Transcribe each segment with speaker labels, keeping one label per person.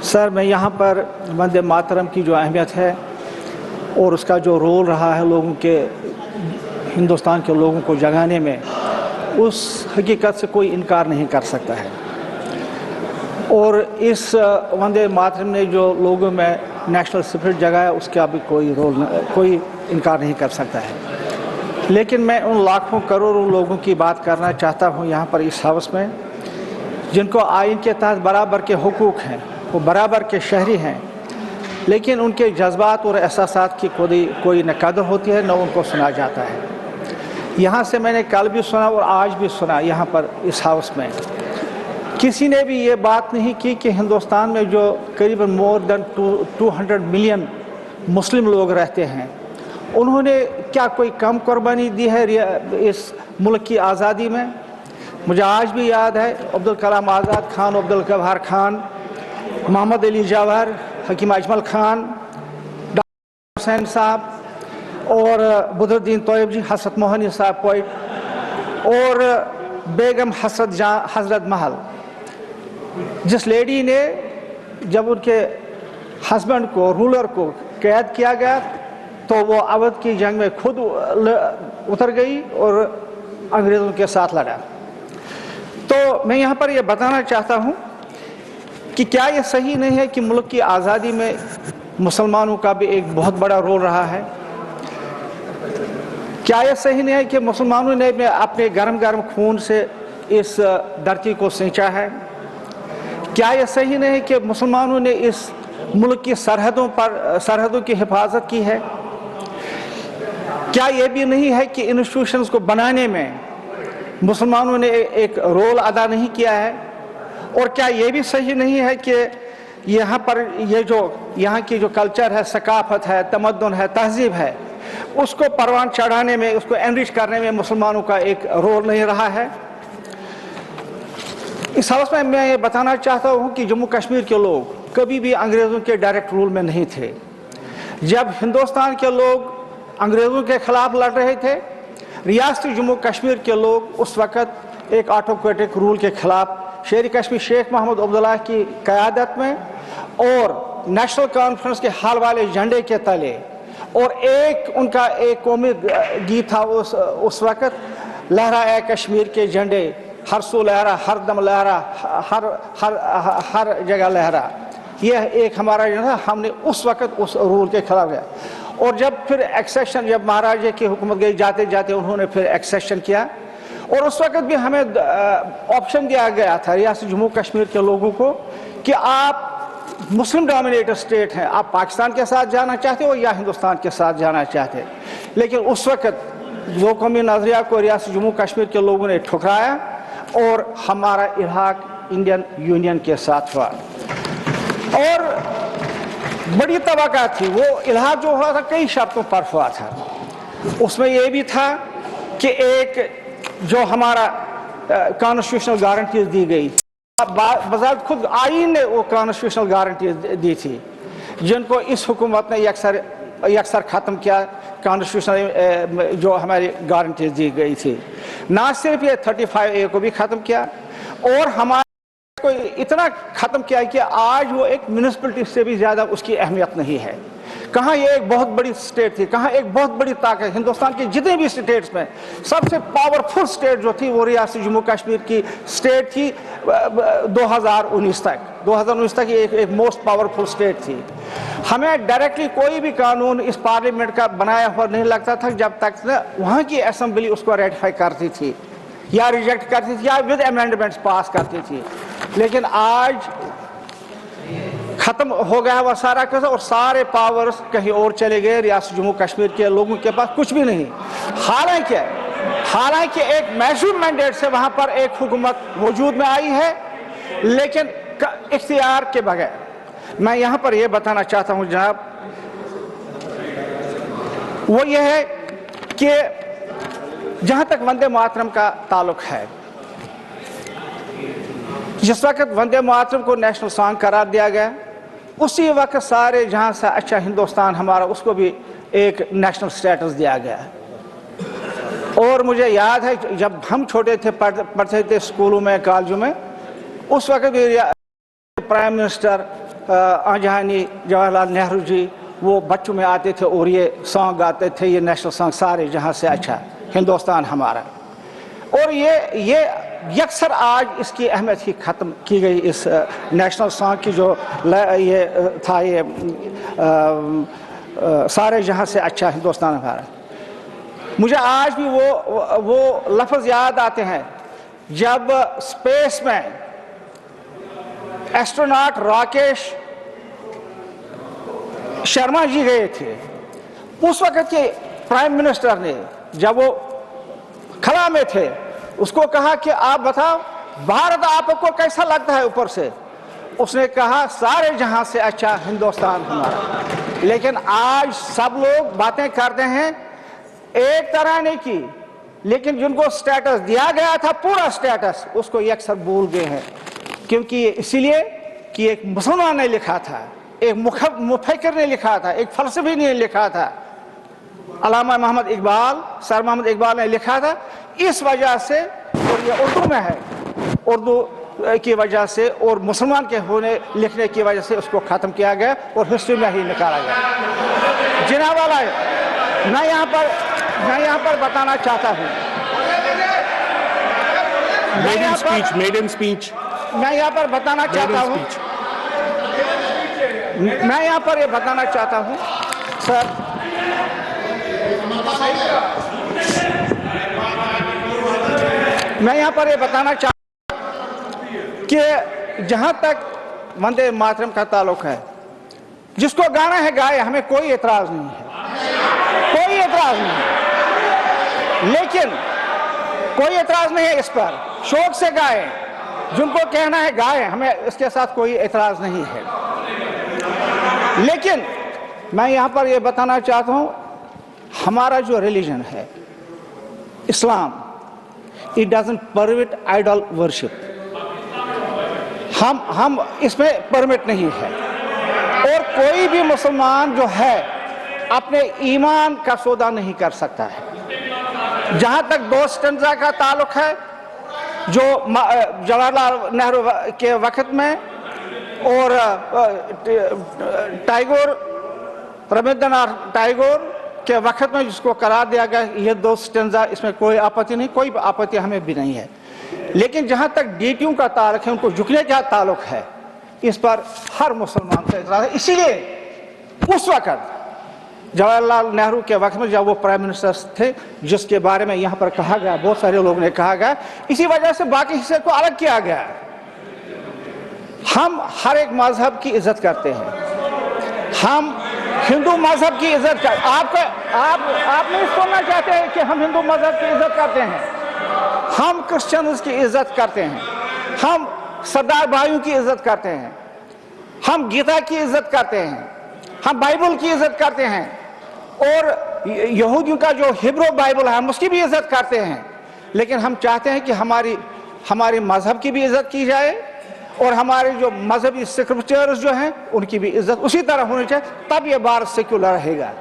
Speaker 1: Sir, मैं यहाँ पर वंदे मातरम की जो अहमियत है और उसका जो रोल रहा है लोगों के, हिंदुस्तान के लोगों को जगाने में, उस हकीकत से कोई इनकार नहीं कर सकता है। और इस वंदे मातरम ने जो लोगों में नेशनल स्पिरिट जगाया, उसका भी कोई इनकार नहीं कर सकता है। लेकिन मैं उन लाखों करोड़ों लोगों की बात करना चाहता हूँ यहाँ पर इस हाउस में, जिनको आइन के तहत बराबर के हुकूक हैं, वो बराबर के शहरी हैं, लेकिन उनके जज्बात और एहसासात की कोई न कदर होती है, न उनको सुना जाता है। यहाँ से मैंने कल भी सुना और आज भी सुना यहाँ पर इस हाउस में, किसी ने भी ये बात नहीं की कि हिंदुस्तान में जो करीबन मोर देन 200 मिलियन मुस्लिम लोग रहते हैं, उन्होंने क्या कोई कम कुर्बानी दी है इस मुल्क की आज़ादी में। मुझे आज भी याद है अब्दुल कलाम आज़ाद खान, अब्दुल गवाहर खान, मोहम्मद अली जवाहर, हकीम अजमल खान, डॉक्टर हुसैन साहब और बदरुद्दीन तोयब जी, हसरत मोहनी साहब पोइट, और बेगम हजरत महल, जिस लेडी ने जब उनके हस्बैंड को, रूलर को कैद किया गया, तो वो अवध की जंग में खुद उतर गई और अंग्रेज़ों के साथ लड़ा। तो मैं यहाँ पर ये बताना चाहता हूँ कि क्या ये सही नहीं है कि मुल्क की आज़ादी में मुसलमानों का भी एक बहुत बड़ा रोल रहा है? क्या ये सही नहीं है कि मुसलमानों ने अपने गर्म गर्म खून से इस धरती को सींचा है? क्या ये सही नहीं है कि मुसलमानों ने इस मुल्क की सरहदों की हिफाजत की है? क्या ये भी नहीं है कि इंस्टीट्यूशंस को बनाने में मुसलमानों ने एक रोल अदा नहीं किया है? और क्या ये भी सही नहीं है कि यहाँ पर यहाँ की जो कल्चर है, सकाफत है, तमद्दुन है, तहजीब है, उसको परवान चढ़ाने में, उसको एनरिच करने में मुसलमानों का एक रोल नहीं रहा है? इस हाउस में मैं ये बताना चाहता हूँ कि जम्मू कश्मीर के लोग कभी भी अंग्रेज़ों के डायरेक्ट रूल में नहीं थे। जब हिंदुस्तान के लोग अंग्रेज़ों के खिलाफ लड़ रहे थे, रियासती जम्मू कश्मीर के लोग उस वक़्त एक ऑटोक्रेटिक रूल के खिलाफ शेर कश्मीर शेख मोहम्मद अब्दुल्ला की क़यादत में और नेशनल कॉन्फ्रेंस के हाल वाले झंडे के तले, और उनका एक कौमी गीत था उस वक़्त, लहरा ए कश्मीर के झंडे, हर सू लहरा, हर दम लहरा, हर जगह लहरा। यह एक हमारा जो था, हमने उस वक़्त उस रूल के खिलाफ गया। और जब फिर एक्सेशन, जब महाराजा की हुकूमत गई, जाते जाते उन्होंने फिर एक्सेशन किया, और उस वक़्त भी हमें ऑप्शन दिया गया था रियासत जम्मू कश्मीर के लोगों को कि आप मुस्लिम डोमिनेटेड स्टेट हैं, आप पाकिस्तान के साथ जाना चाहते हो या हिंदुस्तान के साथ जाना चाहते हैं। लेकिन उस वक़्त दो कौमी नज़रिया को रियासत जम्मू कश्मीर के लोगों ने ठुकराया और हमारा इल्हाक इंडियन यूनियन के साथ हुआ। और बड़ी तवक्का थी, वो इल्हाक जो हुआ था कई शर्तों पर हुआ था। उसमें ये भी था कि एक जो हमारा कॉन्स्टिट्यूशनल गारंटीज दी गई, बज़ात खुद आईन ने वो कॉन्स्टिट्यूशनल गारंटीज दी थी, जिनको इस हुकूमत ने यकसर ख़त्म किया। कॉन्स्टिट्यूशनल जो हमारी गारंटीज दी गई थी, ना सिर्फ ये 35A को भी ख़त्म किया, और हमारे को इतना ख़त्म किया कि आज वो एक म्यूनिसिपलिटी से भी ज़्यादा उसकी अहमियत नहीं है। कहाँ ये एक बहुत बड़ी स्टेट थी, कहाँ एक बहुत बड़ी ताकत। हिंदुस्तान के जितने भी स्टेट्स में सबसे पावरफुल स्टेट जो थी वो रियासत जम्मू कश्मीर की स्टेट थी। 2019 तक एक मोस्ट पावरफुल स्टेट थी। हमें डायरेक्टली कोई भी कानून इस पार्लियामेंट का बनाया हुआ नहीं लगता था जब तक न वहाँ की असेंबली उसको रेटिफाई करती थी या रिजेक्ट करती थी या विद अमेंडमेंट्स पास करती थी। लेकिन आज ख़त्म हो गया वह सारा कुछ, और सारे पावर्स कहीं और चले गए। रियासत जम्मू कश्मीर के लोगों के पास कुछ भी नहीं। हालांकि एक महसूस मैंडेट से वहाँ पर एक हुकूमत वजूद में आई है, लेकिन इख्तियार के बगैर। मैं यहाँ पर यह बताना चाहता हूँ जनाब, वो ये है कि जहाँ तक वंदे मातरम का ताल्लुक है, जिस वक्त वंदे मातरम को नेशनल सॉन्ग करार दिया गया, उसी वक्त सारे जहाँ से अच्छा हिंदुस्तान हमारा, उसको भी एक नेशनल स्टेटस दिया गया। और मुझे याद है जब हम छोटे थे, पढ़ते थे स्कूलों में, कॉलेजों में, उस वक्त भी प्राइम मिनिस्टर आंजहानी जवाहरलाल नेहरू जी वो बच्चों में आते थे और ये सॉन्ग गाते थे, ये नेशनल सॉन्ग सारे जहाँ से अच्छा हिंदुस्तान हमारा। और ये यकसर आज इसकी अहमियत ही ख़त्म की गई, इस नेशनल सॉन्ग की जो ये था, ये सारे जहाँ से अच्छा हिंदुस्तान हमारा। मुझे आज भी वो लफ्ज़ याद आते हैं जब स्पेस में एस्ट्रोनॉट राकेश शर्मा जी गए थे। उस वक्त के प्राइम मिनिस्टर ने जब वो खला में थे उसको कहा कि आप बताओ भारत आपको कैसा लगता है ऊपर से। उसने कहा सारे जहां से अच्छा हिंदुस्तान हमारा। लेकिन आज सब लोग बातें करते हैं, एक तरह ने की, लेकिन जिनको स्टेटस दिया गया था पूरा स्टेटस उसको अक्सर भूल गए हैं। क्योंकि इसीलिए कि एक मुसलमान ने लिखा था, एक मुफक्किर ने लिखा था, एक फलसफी ने लिखा था, अल्लामा मोहम्मद इकबाल, सर मोहम्मद इकबाल ने लिखा था। इस वजह से, और ये उर्दू में है, उर्दू की वजह से और मुसलमान के होने लिखने की वजह से उसको ख़त्म किया गया और हिस्ट्री में ही निकाला गया। जनाब वाला मैं यहाँ पर बताना चाहता हूँ,
Speaker 2: मेडन स्पीच
Speaker 1: मैं यहाँ पर बताना चाहता हूँ, मैं यहाँ पर ये बताना चाहता हूँ सर, मैं यहाँ पर ये बताना चाहता हूँ कि जहाँ तक वंदे मातरम का ताल्लुक है, जिसको गाना है गाए, हमें कोई एतराज़ नहीं है, कोई एतराज़ नहीं है। लेकिन कोई एतराज़ नहीं है इस पर, शौक से गाए, जिनको कहना है गाए, हमें इसके साथ कोई एतराज़ नहीं है। लेकिन मैं यहाँ पर ये बताना चाहता हूँ, हमारा जो रिलीजन है Islam, it doesn't permit idol worship. हम इसमें परमिट नहीं है। और कोई भी मुसलमान जो है अपने ईमान का सौदा नहीं कर सकता है। जहाँ तक दो स्टैंजा का ताल्लुक है, जो जवाहरलाल नेहरू के वक्त में और टैगोर, रविंद्रनाथ टैगोर के वक्त में जिसको करार दिया गया, ये दो स्टैंजा, इसमें कोई आपत्ति नहीं, कोई आपत्ति हमें भी नहीं है। लेकिन जहाँ तक डीटीओ का ताल्लुक है, उनको झुकने का ताल्लुक है, इस पर हर मुसलमान का इतराज़ है। इसीलिए उस वक्त जवाहरलाल नेहरू के वक्त में जब वो प्राइम मिनिस्टर थे, जिसके बारे में यहाँ पर कहा गया, बहुत सारे लोगों ने कहा गया, इसी वजह से बाकी हिस्से को अलग किया गया। हम हर एक मजहब की इज्जत करते हैं, हम हिंदू मजहब की इज्जत कर, आप नहीं सुनना चाहते हैं कि हम हिंदू मजहब की इज्जत करते हैं, हम क्रिश्चियंस की इज्जत करते हैं, हम सरदार भाइयों की इज्जत करते हैं, हम गीता की इज्जत करते हैं, हम बाइबल की इज्जत करते हैं, और यहूदियों का जो हिब्रू बाइबल है हम उसकी भी इज्जत करते हैं। लेकिन हम चाहते हैं कि हमारे मजहब की भी इज्जत की जाए और हमारे जो मजहबी स्क्रिप्चर्स जो हैं उनकी भी इज्जत उसी तरह होनी चाहिए, तब ये भारत सेक्युलर रहेगा।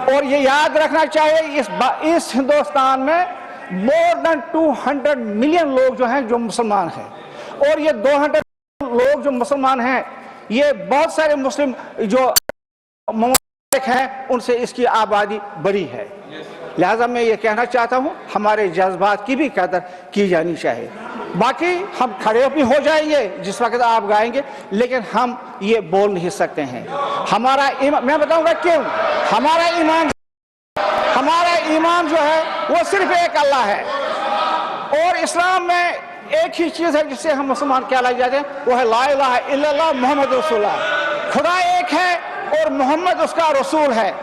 Speaker 1: और ये याद रखना चाहिए, इस हिंदुस्तान में मोर देन 200 मिलियन लोग जो हैं जो मुसलमान हैं, और ये 200 लोग जो मुसलमान हैं, ये बहुत सारे मुस्लिम जो ममालिक हैं उनसे इसकी आबादी बड़ी है। लिहाजा मैं ये कहना चाहता हूँ, हमारे जज्बात की भी कदर की जानी चाहिए। बाकी हम खड़े भी हो जाएंगे जिस वक्त आप गाएंगे, लेकिन हम ये बोल नहीं सकते हैं। हमारा ईमान, मैं बताऊंगा क्यों, हमारा ईमान जो है वो सिर्फ एक अल्लाह है, और इस्लाम में एक ही चीज़ है जिससे हम मुसलमान कहलाए जाते हैं, वो है ला इलाहा इल्लल्लाह मोहम्मद रसूलुल्लाह। खुदा एक है और मोहम्मद उसका रसूल है।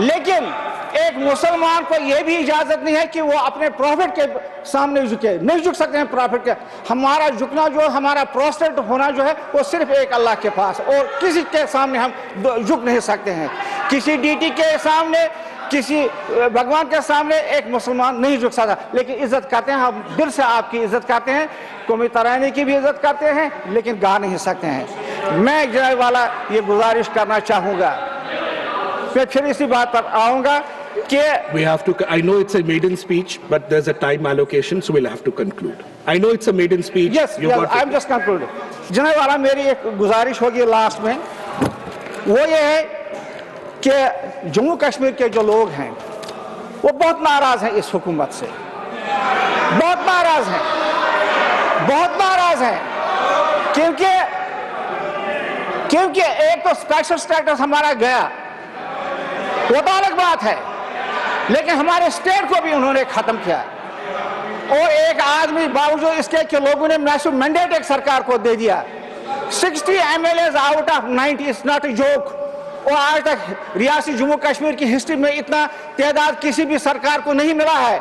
Speaker 1: लेकिन एक मुसलमान को यह भी इजाजत नहीं है कि वो अपने प्रॉफिट के सामने झुके, नहीं झुक सकते हैं प्रॉफिट के। हमारा झुकना जो, हमारा प्रोस्ट्रेट होना जो है वो सिर्फ एक अल्लाह के पास, और किसी के सामने हम झुक नहीं सकते हैं। किसी डीटी के सामने, किसी भगवान के सामने एक मुसलमान नहीं झुक सकता। लेकिन इज्जत करते हैं, हम दिल से आपकी इज्जत करते हैं, कौमी तराने की भी इज्जत करते हैं, लेकिन गा नहीं सकते हैं। मैं जनाब वाला ये गुजारिश करना चाहूँगा, मैं फिर इसी बात पर आऊँगा کہ
Speaker 2: We have to, I know it's a maiden speech, but there's a time allocation, so we'll have to conclude. I know it's a maiden speech.
Speaker 1: Yes,
Speaker 2: You got
Speaker 1: I'm
Speaker 2: it.
Speaker 1: just concluding. جناب والا میری ایک گزارش ہوگی last میں، وہ یہ ہے کہ جموں کشمیر کے جو لوگ ہیں وہ بہت ناراض ہیں اس حکومت سے، بہت ناراض ہیں، بہت ناراض ہیں، کیونکہ ایک تو اسپیشل اسٹیٹس ہمارا گیا، وہ تو الگ بات ہے، لیکن ہمارے اسٹیٹ کو بھی انہوں نے ختم کیا، اور ایک آدمی باوجود اس کے کہ لوگوں نے میسو مینڈیٹ ایک سرکار کو دے دیا، 60 MLAs out of 90 is not a joke، اور آج تک ریاست جموں کشمیر کی ہسٹری میں اتنا تعداد کسی بھی سرکار کو نہیں ملا ہے